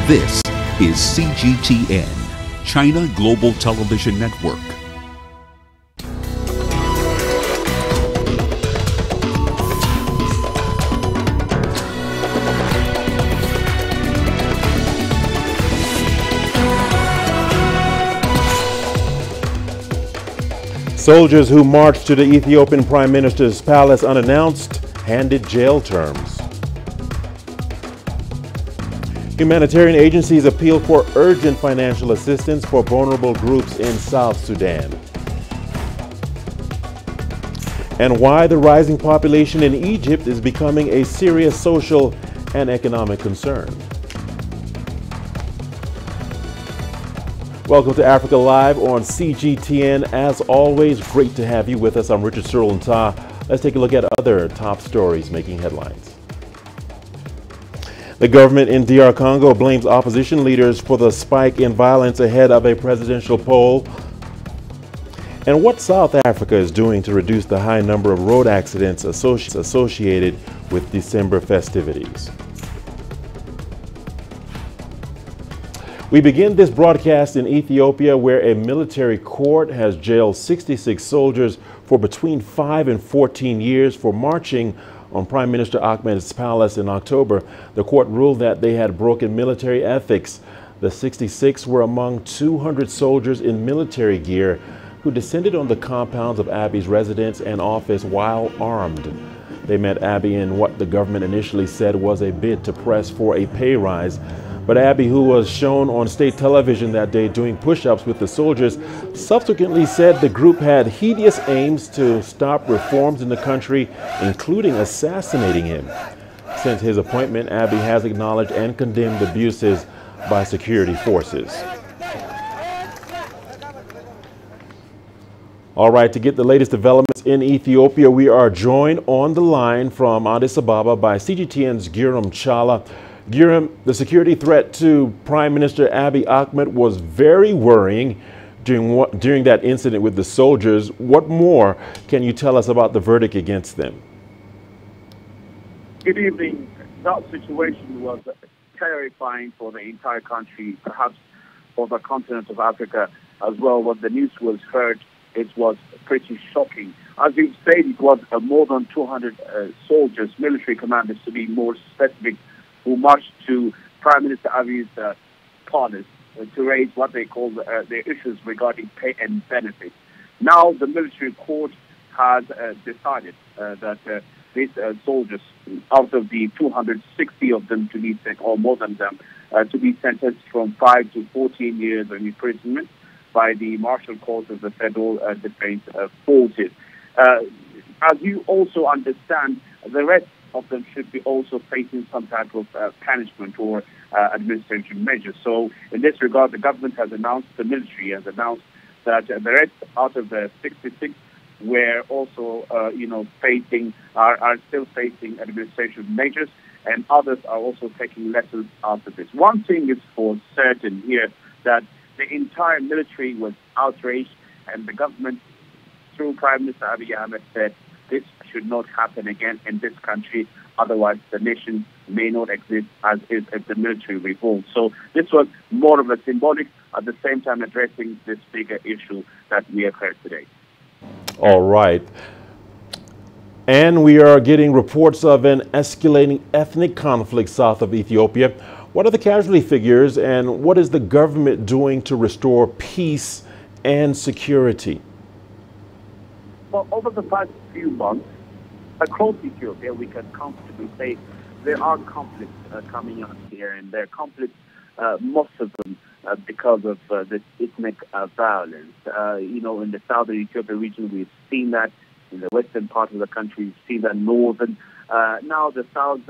This is CGTN, China Global Television Network. Soldiers who marched to the Ethiopian Prime Minister's palace unannounced handed jail terms. Humanitarian agencies appeal for urgent financial assistance for vulnerable groups in South Sudan. And why the rising population in Egypt is becoming a serious social and economic concern. Welcome to Africa Live on CGTN. As always, great to have you with us. I'm Richard Searle-Nta. Let's take a look at other top stories making headlines. The government in DR Congo blames opposition leaders for the spike in violence ahead of a presidential poll. And what South Africa is doing to reduce the high number of road accidents associated with December festivities. We begin this broadcast in Ethiopia, where a military court has jailed 66 soldiers for between 5 and 14 years for marching on Prime Minister Ahmed's palace in October. The court ruled that they had broken military ethics. The 66 were among 200 soldiers in military gear who descended on the compounds of Abiy's residence and office while armed. They met Abiy in what the government initially said was a bid to press for a pay rise. But Abiy, who was shown on state television that day doing push-ups with the soldiers, subsequently said the group had hideous aims to stop reforms in the country, including assassinating him. Since his appointment, Abiy has acknowledged and condemned abuses by security forces. All right, to get the latest developments in Ethiopia, we are joined on the line from Addis Ababa by CGTN's Giram Chala. Giram, the security threat to Prime Minister Abiy Ahmed was very worrying during that incident with the soldiers. What more can you tell us about the verdict against them? Good evening. That situation was terrifying for the entire country, perhaps for the continent of Africa as well. When the news was heard, it was pretty shocking. As you said, it was more than 200 soldiers, military commanders to be more specific, who marched to Prime Minister Abiy's palace to raise what they call their issues regarding pay and benefits. Now the military court has decided that these soldiers, out of the 260 of them to be sent, or more than them, to be sentenced from 5 to 14 years of imprisonment by the martial court of the Federal Defense Forces. As you also understand, the rest of them should be also facing some type of punishment or administrative measures. So in this regard, the government has announced, the military has announced that the rest out of the 66 were also, are still facing administrative measures, and others are also taking lessons out of this. One thing is for certain here, that the entire military was outraged, and the government, through Prime Minister Abiy Ahmed, said this should not happen again in this country. Otherwise, the nation may not exist as is if the military revolts. So this was more of a symbolic, at the same time addressing this bigger issue that we have heard today. All right. And we are getting reports of an escalating ethnic conflict south of Ethiopia. What are the casualty figures, and what is the government doing to restore peace and security? Well, over the past few months, across Ethiopia, we can comfortably say there are conflicts coming up here, and there are conflicts, most of them because of this ethnic violence. In the southern Ethiopia region, we've seen that. In the western part of the country, we've seen that. Northern. Now the south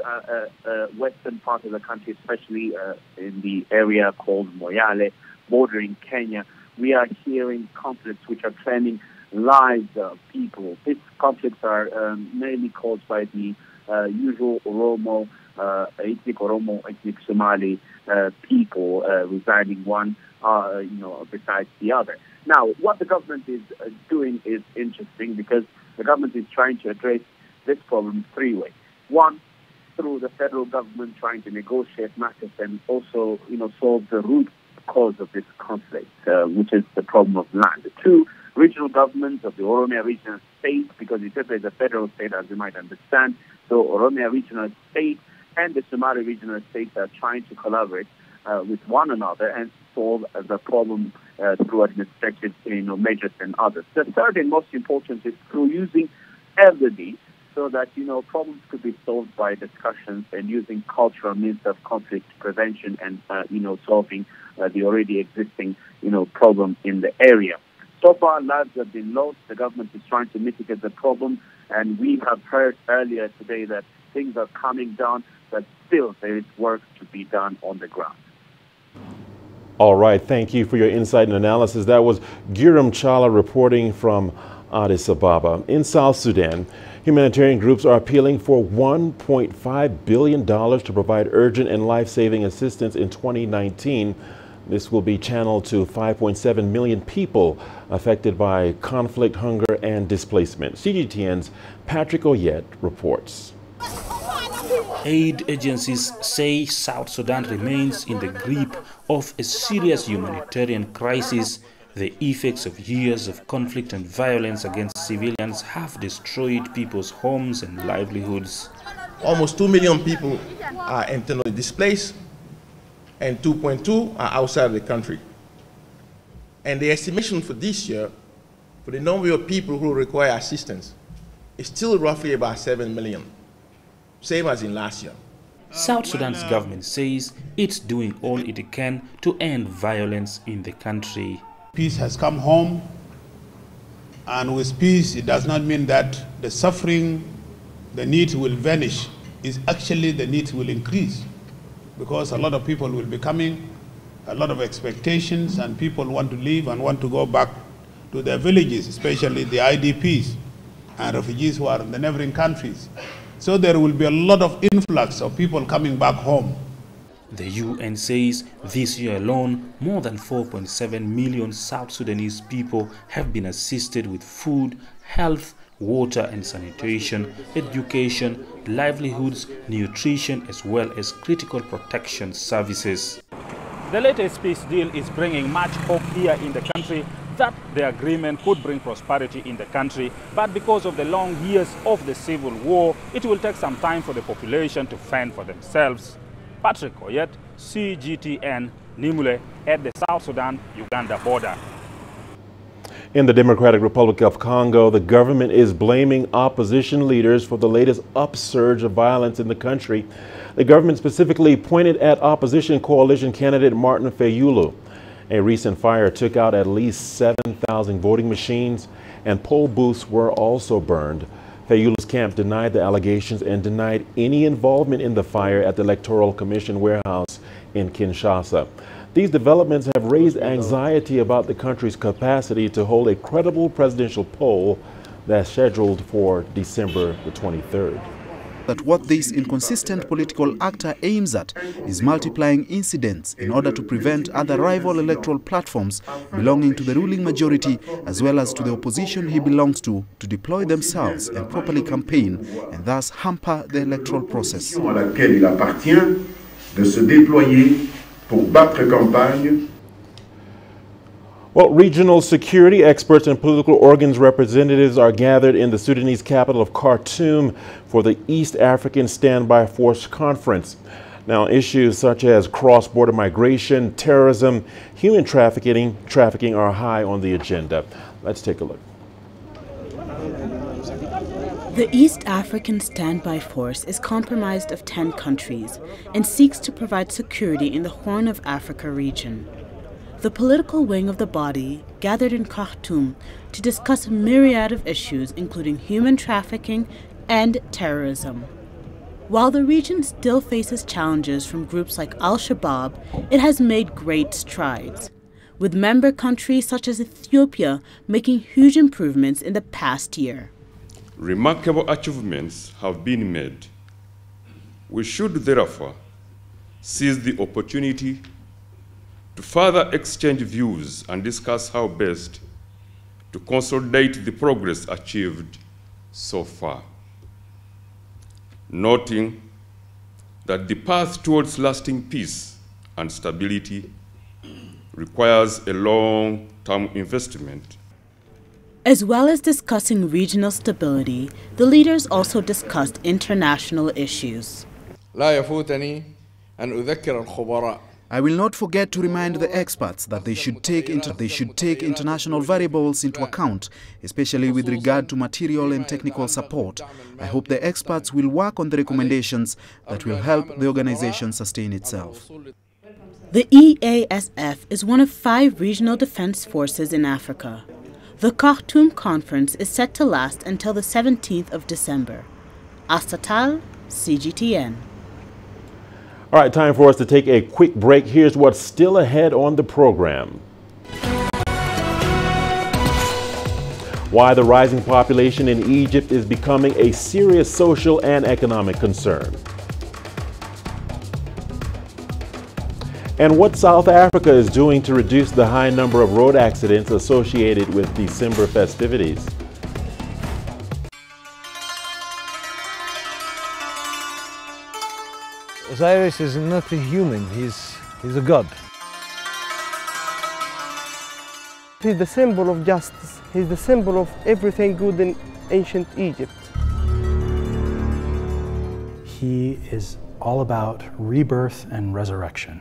western part of the country, especially in the area called Moyale, bordering Kenya, we are hearing conflicts which are claiming lives of people. These conflicts are mainly caused by the usual ethnic Somali people residing one, besides the other. Now, what the government is doing is interesting, because the government is trying to address this problem three ways. One, through the federal government trying to negotiate matters and also, solve the root cause of this conflict, which is the problem of land. The two regional governments of the Oromia regional state, because Ethiopia is a federal state, as you might understand, so Oromia regional state and the Somali regional state are trying to collaborate with one another and solve the problem through administrative measures and others. The third and most important is through using elderly so that problems could be solved by discussions and using cultural means of conflict prevention and solving the already existing problem in the area. So far, lives have been lost. The government is trying to mitigate the problem, and we have heard earlier today that things are coming down, but still there is work to be done on the ground. All right, thank you for your insight and analysis. That was Giram Chala reporting from Addis Ababa. In South Sudan, humanitarian groups are appealing for $1.5 billion to provide urgent and life-saving assistance in 2019. This will be channeled to 5.7 million people affected by conflict, hunger, and displacement. CGTN's Patrick Oyet reports. Aid agencies say South Sudan remains in the grip of a serious humanitarian crisis. The effects of years of conflict and violence against civilians have destroyed people's homes and livelihoods. Almost 2 million people are internally displaced, and 2.2 are outside of the country. And the estimation for this year, for the number of people who require assistance, is still roughly about 7 million, same as in last year. South Sudan's government says it's doing all it can to end violence in the country. Peace has come home, and with peace, it does not mean that the suffering, the need will vanish. It's actually the need will increase, because a lot of people will be coming, a lot of expectations, and people want to leave and want to go back to their villages, especially the IDPs and refugees who are in the neighboring countries. So there will be a lot of influx of people coming back home. The UN says this year alone, more than 4.7 million South Sudanese people have been assisted with food, health, water and sanitation, education, livelihoods, nutrition, as well as critical protection services. The latest peace deal is bringing much hope here in the country that the agreement could bring prosperity in the country, but because of the long years of the civil war, it will take some time for the population to fend for themselves. Patrick Oyet, CGTN, Nimule, at the South Sudan-Uganda border. In the Democratic Republic of Congo, the government is blaming opposition leaders for the latest upsurge of violence in the country. The government specifically pointed at opposition coalition candidate Martin Fayulu. A recent fire took out at least 7,000 voting machines, and poll booths were also burned. Fayulu's camp denied the allegations and denied any involvement in the fire at the Electoral Commission warehouse in Kinshasa. These developments have raised anxiety about the country's capacity to hold a credible presidential poll that's scheduled for December the 23rd. That what this inconsistent political actor aims at is multiplying incidents in order to prevent other rival electoral platforms belonging to the ruling majority as well as to the opposition he belongs to deploy themselves and properly campaign and thus hamper the electoral process. À laquelle il appartient de se déployer pour battre campagne. Well, regional security experts and political organs representatives are gathered in the Sudanese capital of Khartoum for the East African Standby Force Conference. Now, issues such as cross-border migration, terrorism, human trafficking are high on the agenda. Let's take a look. The East African Standby Force is comprised of 10 countries and seeks to provide security in the Horn of Africa region. The political wing of the body gathered in Khartoum to discuss a myriad of issues including human trafficking and terrorism. While the region still faces challenges from groups like Al-Shabaab, it has made great strides, with member countries such as Ethiopia making huge improvements in the past year. Remarkable achievements have been made. We should therefore seize the opportunity to further exchange views and discuss how best to consolidate the progress achieved so far. Noting that the path towards lasting peace and stability requires a long-term investment. As well as discussing regional stability, the leaders also discussed international issues. لا يفوتني أن أذكر الخبراء. I will not forget to remind the experts that they should take international variables into account, especially with regard to material and technical support. I hope the experts will work on the recommendations that will help the organization sustain itself. The EASF is one of 5 regional defense forces in Africa. The Khartoum conference is set to last until the 17th of December. Astatal, CGTN. All right, time for us to take a quick break. Here's what's still ahead on the program. Why the rising population in Egypt is becoming a serious social and economic concern. And what South Africa is doing to reduce the high number of road accidents associated with December festivities. Osiris is not a human, he's a god. He's the symbol of justice, he's the symbol of everything good in ancient Egypt. He is all about rebirth and resurrection.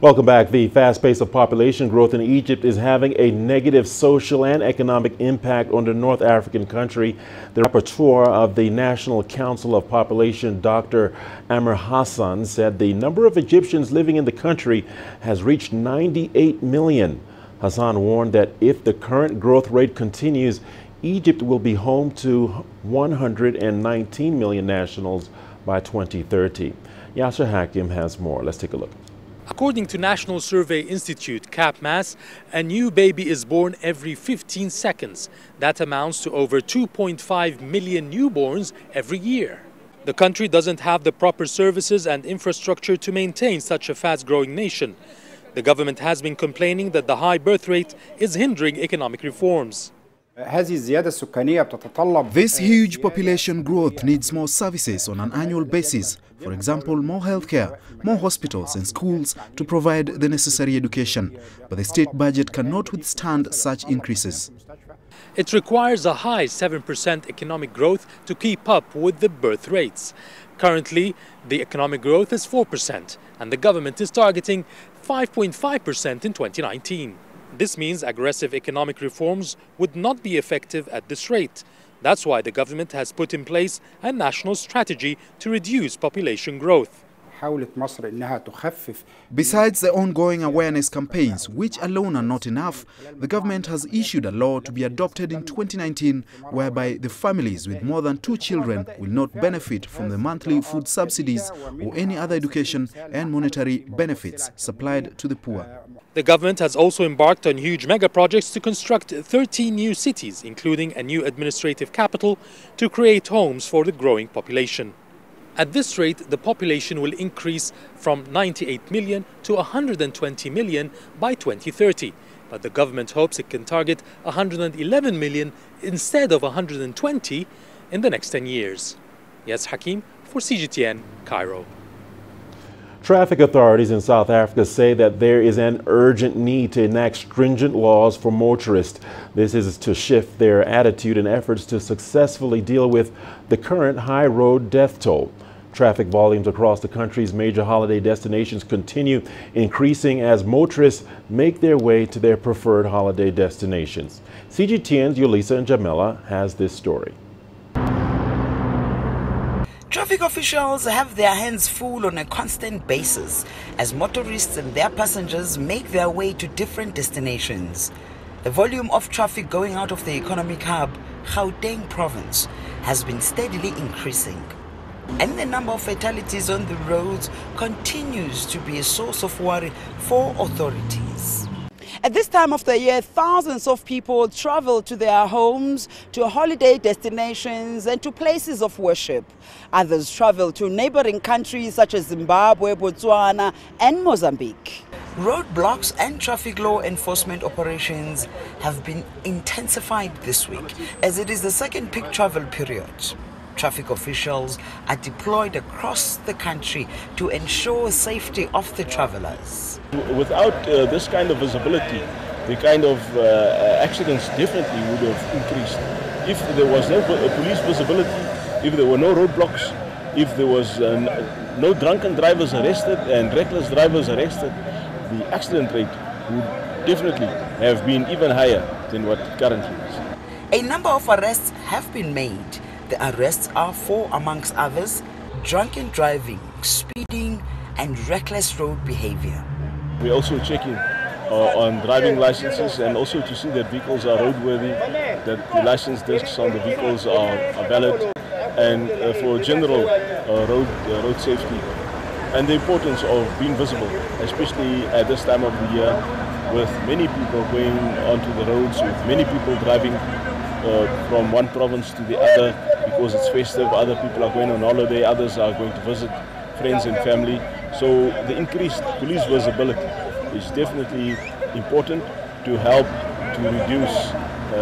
Welcome back. The fast pace of population growth in Egypt is having a negative social and economic impact on the North African country. The rapporteur of the National Council of Population, Dr. Amr Hassan, said the number of Egyptians living in the country has reached 98 million. Hassan warned that if the current growth rate continues, Egypt will be home to 119 million nationals by 2030. Yasser Hakim has more. Let's take a look. According to National Survey Institute, CAPMAS, a new baby is born every 15 seconds. That amounts to over 2.5 million newborns every year. The country doesn't have the proper services and infrastructure to maintain such a fast-growing nation. The government has been complaining that the high birth rate is hindering economic reforms. This huge population growth needs more services on an annual basis. For example, more healthcare, more hospitals and schools to provide the necessary education. But the state budget cannot withstand such increases. It requires a high 7% economic growth to keep up with the birth rates. Currently, the economic growth is 4%, and the government is targeting 5.5% in 2019. This means aggressive economic reforms would not be effective at this rate. That's why the government has put in place a national strategy to reduce population growth. Besides the ongoing awareness campaigns, which alone are not enough, the government has issued a law to be adopted in 2019 whereby the families with more than 2 children will not benefit from the monthly food subsidies or any other education and monetary benefits supplied to the poor. The government has also embarked on huge mega projects to construct 13 new cities, including a new administrative capital, to create homes for the growing population. At this rate, the population will increase from 98 million to 120 million by 2030. But the government hopes it can target 111 million instead of 120 in the next 10 years. Yes, Hakim for CGTN, Cairo. Traffic authorities in South Africa say that there is an urgent need to enact stringent laws for motorists. This is to shift their attitude in efforts to successfully deal with the current high road death toll. Traffic volumes across the country's major holiday destinations continue increasing as motorists make their way to their preferred holiday destinations. CGTN's Yulisa Njamela has this story. Traffic officials have their hands full on a constant basis as motorists and their passengers make their way to different destinations. The volume of traffic going out of the economic hub, Gauteng province, has been steadily increasing. And the number of fatalities on the roads continues to be a source of worry for authorities. At this time of the year, thousands of people travel to their homes, to holiday destinations and to places of worship. Others travel to neighboring countries such as Zimbabwe, Botswana and Mozambique. Roadblocks and traffic law enforcement operations have been intensified this week as it is the second peak travel period. Traffic officials are deployed across the country to ensure safety of the travelers. Without this kind of visibility, the kind of accidents definitely would have increased. If there was no police visibility, if there were no roadblocks, if there was no drunken drivers arrested and reckless drivers arrested, the accident rate would definitely have been even higher than what currently is. A number of arrests have been made. The arrests are for, amongst others, drunken driving, speeding and reckless road behavior. We're also checking on driving licenses and also to see that vehicles are roadworthy, that the license discs on the vehicles are valid, and for general road safety. And the importance of being visible, especially at this time of the year, with many people going onto the roads, with many people driving from one province to the other because it's festive. Other people are going on holiday, others are going to visit friends and family. So the increased police visibility is definitely important to help to reduce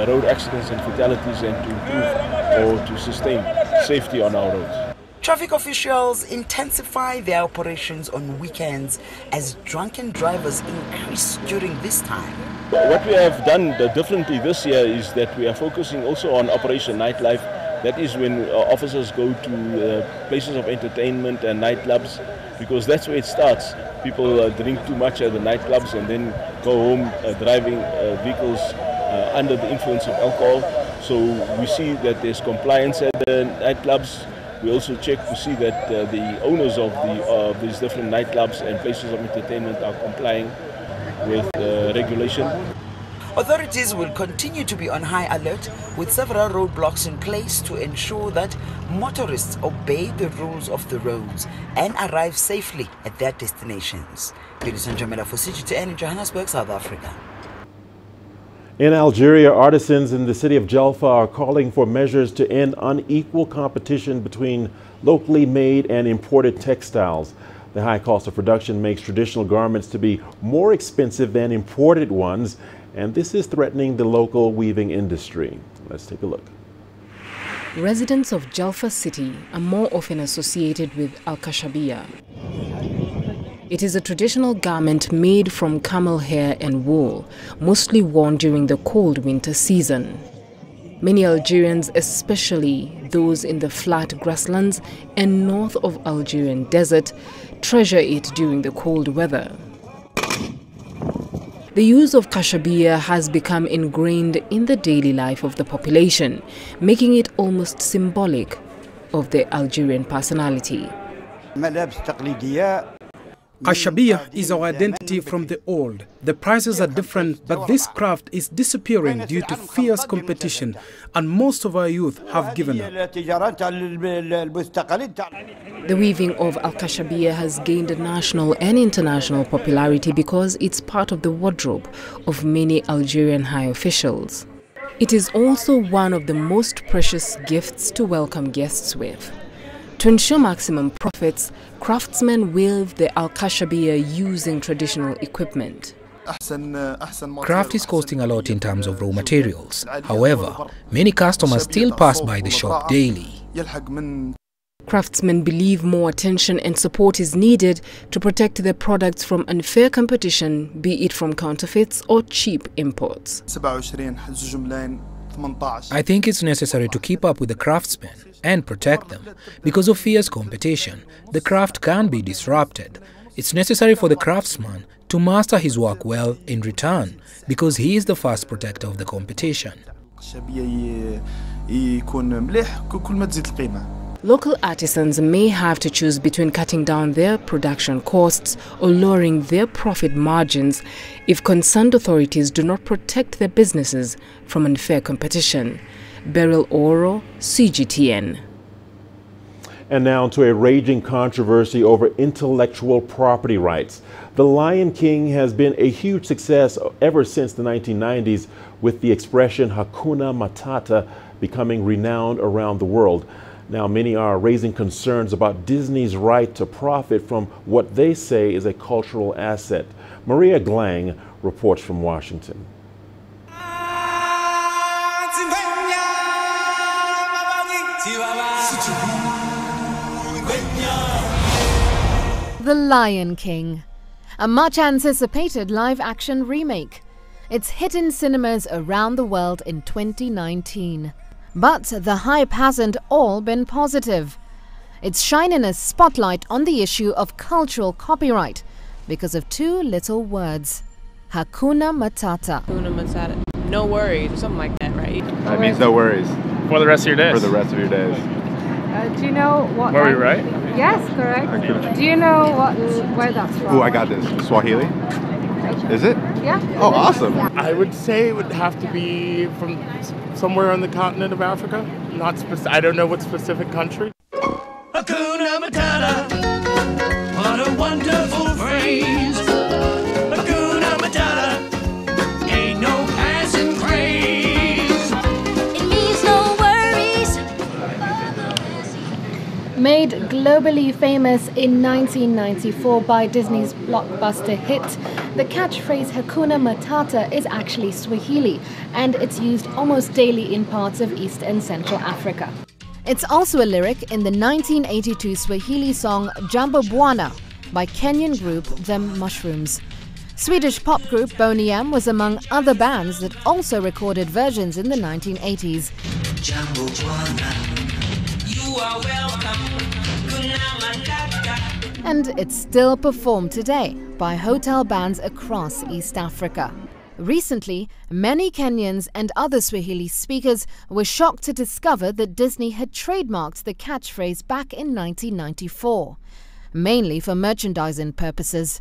road accidents and fatalities and to improve or to sustain safety on our roads. Traffic officials intensify their operations on weekends as drunken drivers increase during this time. What we have done differently this year is that we are focusing also on Operation Nightlife. That is when officers go to places of entertainment and nightclubs, because that's where it starts. People drink too much at the nightclubs and then go home driving vehicles under the influence of alcohol. So we see that there's compliance at the nightclubs. We also check to see that the owners of these different nightclubs and places of entertainment are complying with regulation. Authorities will continue to be on high alert with several roadblocks in place to ensure that motorists obey the rules of the roads and arrive safely at their destinations. Edison Jamela for CGTN in Johannesburg, South Africa. In Algeria, artisans in the city of Jalfa are calling for measures to end unequal competition between locally made and imported textiles. The high cost of production makes traditional garments to be more expensive than imported ones, and this is threatening the local weaving industry. Let's take a look. Residents of Jalfa city are more often associated with al-kashabiyah. It is a traditional garment made from camel hair and wool, mostly worn during the cold winter season. Many Algerians, especially those in the flat grasslands and north of Algerian desert, treasure it during the cold weather. The use of kashabiyah has become ingrained in the daily life of the population, making it almost symbolic of the Algerian personality. Kashabiyah is our identity from the old. The prices are different, but this craft is disappearing due to fierce competition, and most of our youth have given up. The weaving of al-kashabiyah has gained national and international popularity because it's part of the wardrobe of many Algerian high officials. It is also one of the most precious gifts to welcome guests with. To ensure maximum profits, craftsmen weave the al-kashabiyah using traditional equipment. Craft is costing a lot in terms of raw materials. However, many customers still pass by the shop daily. Craftsmen believe more attention and support is needed to protect their products from unfair competition, be it from counterfeits or cheap imports. I think it's necessary to keep up with the craftsmen and protect them. Because of fierce competition, the craft can be disrupted. It's necessary for the craftsman to master his work well in return, because he is the first protector of the competition. Local artisans may have to choose between cutting down their production costs or lowering their profit margins if concerned authorities do not protect their businesses from unfair competition. Beryl Oro, CGTN. And now to a raging controversy over intellectual property rights. The Lion King has been a huge success ever since the 1990s, with the expression Hakuna Matata becoming renowned around the world. Now, many are raising concerns about Disney's right to profit from what they say is a cultural asset. Maria Glang reports from Washington. The Lion King, a much-anticipated live-action remake. It's hit in cinemas around the world in 2019. But the hype hasn't all been positive. It's shining a spotlight on the issue of cultural copyright because of two little words: Hakuna Matata. Hakuna Matata. No worries, or something like that, right? That means no worries. For the rest of your days. For the rest of your days. Do you know what... Were we right? Yes, correct. Do you know where that's from? Oh, I got this. Swahili? Is it? Yeah. Oh, awesome. I would say it would have to be from somewhere on the continent of Africa. Not specific. I don't know what specific country. Hakuna Matata. What a wonderful phrase. Hakuna Matata. Ain't no passing craze. It means no worries. Made globally famous in 1994 by Disney's blockbuster hit, the catchphrase Hakuna Matata is actually Swahili, and it's used almost daily in parts of East and Central Africa. It's also a lyric in the 1982 Swahili song Jambo Bwana by Kenyan group Them Mushrooms. Swedish pop group Boney M was among other bands that also recorded versions in the 1980s. Jambo Bwana. You are welcome. And it's still performed today by hotel bands across East Africa. Recently, many Kenyans and other Swahili speakers were shocked to discover that Disney had trademarked the catchphrase back in 1994, mainly for merchandising purposes.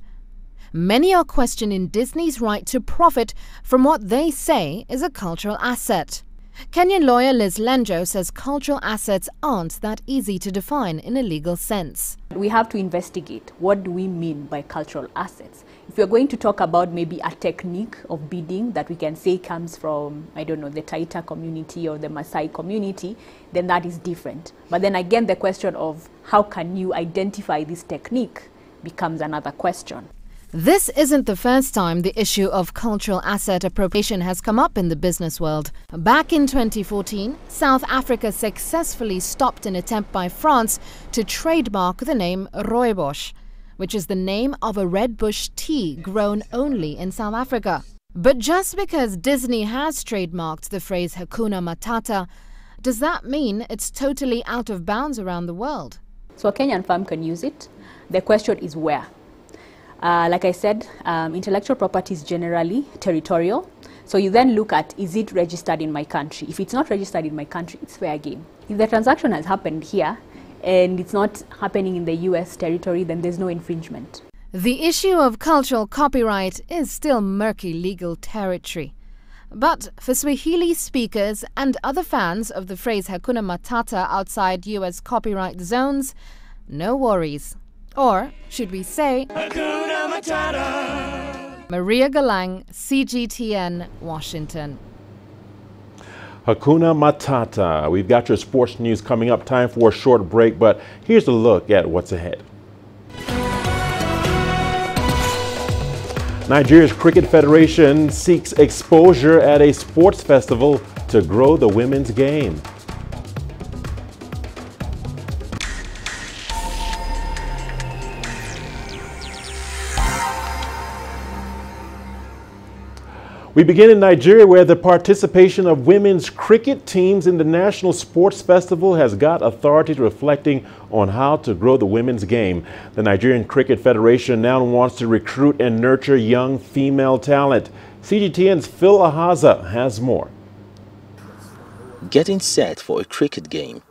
Many are questioning Disney's right to profit from what they say is a cultural asset. Kenyan lawyer Liz Lenjo says cultural assets aren't that easy to define in a legal sense. We have to investigate what do we mean by cultural assets. If you're going to talk about maybe a technique of bidding that we can say comes from, I don't know, the Taita community or the Maasai community, then that is different. But then again, the question of how can you identify this technique becomes another question. This isn't the first time the issue of cultural asset appropriation has come up in the business world. Back in 2014, South Africa successfully stopped an attempt by France to trademark the name rooibos, which is the name of a red bush tea grown only in South Africa. But just because Disney has trademarked the phrase Hakuna Matata, does that mean it's totally out of bounds around the world? So a Kenyan firm can use it. The question is where. Like I said, intellectual property is generally territorial. So you then look at, is it registered in my country? If it's not registered in my country, it's fair game. If the transaction has happened here and it's not happening in the US territory, then there's no infringement. The issue of cultural copyright is still murky legal territory. But for Swahili speakers and other fans of the phrase Hakuna Matata outside US copyright zones, no worries. Or should we say, Hakuna Matata. Maria Galang, CGTN, Washington. Hakuna Matata. We've got your sports news coming up. Time for a short break, but here's a look at what's ahead. Nigeria's Cricket Federation seeks exposure at a sports festival to grow the women's game. We begin in Nigeria, where the participation of women's cricket teams in the National Sports Festival has got authorities reflecting on how to grow the women's game. The Nigerian Cricket Federation now wants to recruit and nurture young female talent. CGTN's Phil Ahaza has more. Getting set for a cricket game.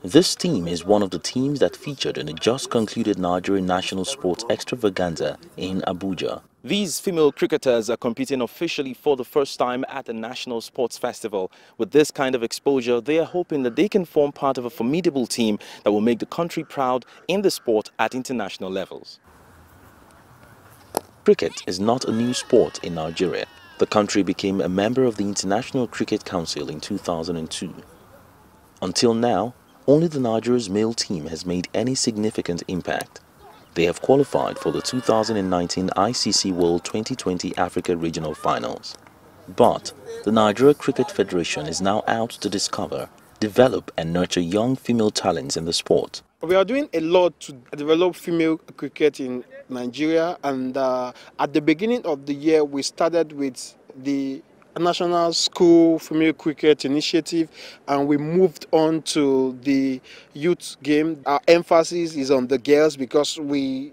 This team is one of the teams that featured in the just concluded Nigerian National Sports Extravaganza in Abuja. These female cricketers are competing officially for the first time at a national sports festival. With this kind of exposure, they are hoping that they can form part of a formidable team that will make the country proud in the sport at international levels. Cricket is not a new sport in Nigeria. The country became a member of the International Cricket Council in 2002. Until now, only the Nigeria's male team has made any significant impact. They have qualified for the 2019 ICC World 2020 Africa Regional Finals. But the Nigeria Cricket Federation is now out to discover, develop and nurture young female talents in the sport. We are doing a lot to develop female cricket in Nigeria, and at the beginning of the year we started with the National School Female Cricket Initiative, and we moved on to the youth game. Our emphasis is on the girls because we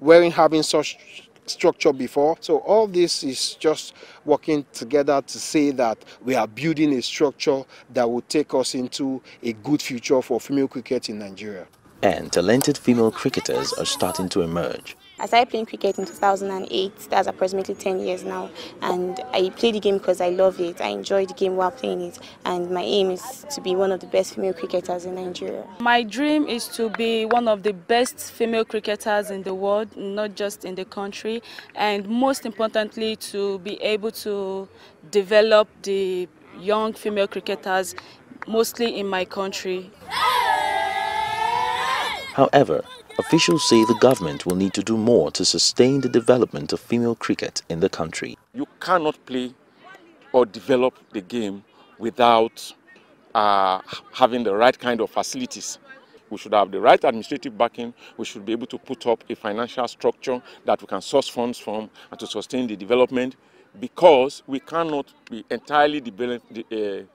weren't having such structure before. So all this is just working together to say that we are building a structure that will take us into a good future for female cricket in Nigeria. And talented female cricketers are starting to emerge. I started playing cricket in 2008, that's approximately 10 years now, and I play the game because I love it. I enjoy the game while playing it, and my aim is to be one of the best female cricketers in Nigeria. My dream is to be one of the best female cricketers in the world, not just in the country, and most importantly to be able to develop the young female cricketers, mostly in my country. However, officials say the government will need to do more to sustain the development of female cricket in the country. You cannot play or develop the game without having the right kind of facilities. We should have the right administrative backing. We should be able to put up a financial structure that we can source funds from and to sustain the development, because we cannot be entirely dependent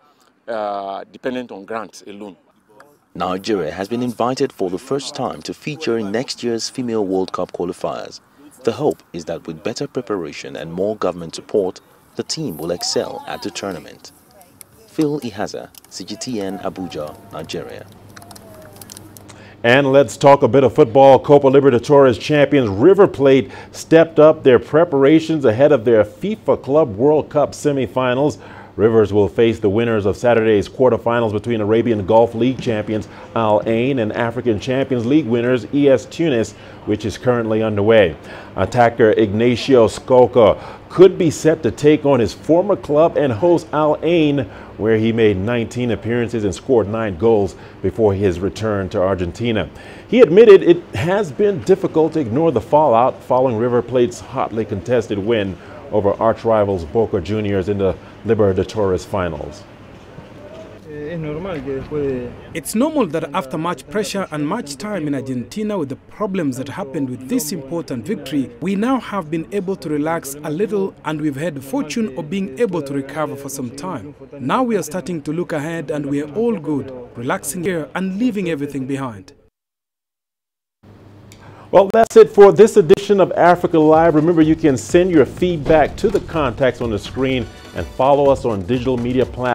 on grants alone. Nigeria has been invited for the first time to feature in next year's Female World Cup qualifiers. The hope is that with better preparation and more government support, the team will excel at the tournament. Phil Ihaza, CGTN, Abuja, Nigeria. And let's talk a bit of football. Copa Libertadores champions River Plate stepped up their preparations ahead of their FIFA Club World Cup semifinals. Rivers will face the winners of Saturday's quarterfinals between Arabian Gulf League champions Al Ain and African Champions League winners ES Tunis, which is currently underway. Attacker Ignacio Skoka could be set to take on his former club and host Al Ain, where he made 19 appearances and scored 9 goals before his return to Argentina. He admitted it has been difficult to ignore the fallout following River Plate's hotly contested win over arch rivals Boca Juniors in the Libertadores finals. It's normal that after much pressure and much time in Argentina with the problems that happened with this important victory, we now have been able to relax a little, and we've had the fortune of being able to recover for some time. Now we are starting to look ahead, and we are all good, relaxing here and leaving everything behind. Well, that's it for this edition of Africa Live. Remember, you can send your feedback to the contacts on the screen and follow us on digital media platforms.